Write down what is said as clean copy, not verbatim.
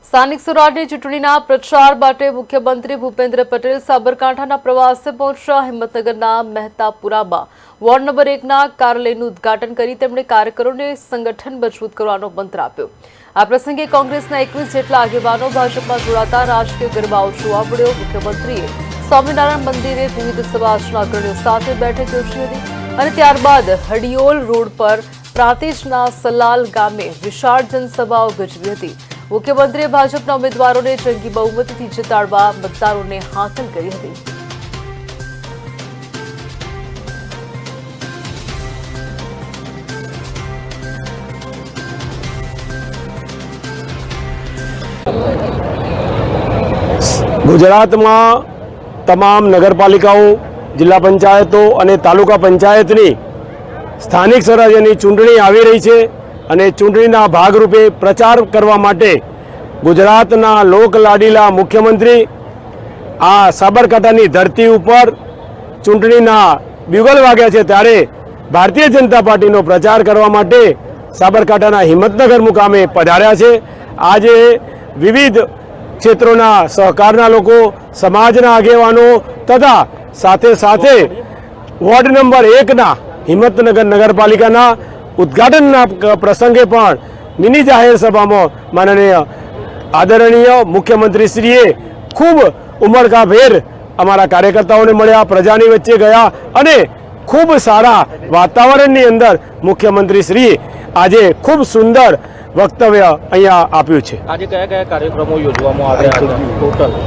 સ્થાનિક સ્વરાજની ચૂંટણીના પ્રચાર માટે મુખ્યમંત્રી ભૂપેન્દ્ર પટેલ સાબરકાંઠાના પ્રવાસે પહોંચ્યા। હિંમતનગરના મહેતાપુરામાં વોર્ડ નંબર 1ના કાર્યાલયનું ઉદ્ઘાટન કરી તેમણે કાર્યકરોને સંગઠન મજબૂત કરવાનો મંત્ર આપ્યો। આ પ્રસંગે કોંગ્રેસના 21 જેટલા આગેવાનો ભાજપમાં જોડાતા રાજકીય ગરબાઓ જોવા મળ્યો। મુખ્યમંત્રીએ સ્વામિનારાયણ મંદિરે વિવિધ સમાજના અગ્રણીઓ સાથે બેઠક યોજી હતી અને ત્યારબાદ હડિયોલ રોડ પર પ્રાંતિજના સલાલ ગામે વિશાળ જનસભાઓ યોજી હતી। મુખ્યમંત્રીએ ભાજપના ઉમેદવારોને જંગી બહુમતીથી જીતાડવા મતદારોને હાકલ કરી હતી। ગુજરાતમાં તમામ નગરપાલિકાઓ, જિલ્લા પંચાયતો અને તાલુકા પંચાયતની સ્થાનિક સ્વરાજ્યની ચૂંટણી આવી રહી છે અને ચૂંટણીના ભાગરૂપે પ્રચાર કરવા માટે ગુજરાતના લોકલાડીલા મુખ્યમંત્રી આ સાબરકાંઠાની ધરતી ઉપર ચૂંટણીના બ્યુગલ વાગ્યા છે ત્યારે ભારતીય જનતા પાર્ટીનો પ્રચાર કરવા માટે સાબરકાંઠાના હિંમતનગર મુકામે પધાર્યા છે। આજે વિવિધ ક્ષેત્રોના સહકારના લોકો, સમાજના આગેવાનો તથા સાથે સાથે વોર્ડ નંબર 1ના હિંમતનગર નગરપાલિકાના ઉદ્ઘાટનના પ્રસંગે પણ મિની જાહેર સભામાં માનનીય આદરણીય મુખ્યમંત્રીશ્રીએ ખૂબ ઉમળકાભેર અમારા કાર્યકર્તાઓને મળ્યા, પ્રજાની વચ્ચે ગયા અને ખૂબ સારા વાતાવરણની અંદર મુખ્યમંત્રીશ્રીએ આજે ખૂબ સુંદર વક્તવ્ય અહીંયા આપ્યું છે। આજે કયા કયા કાર્યક્રમો યોજવામાં આવ્યા ટોટલ?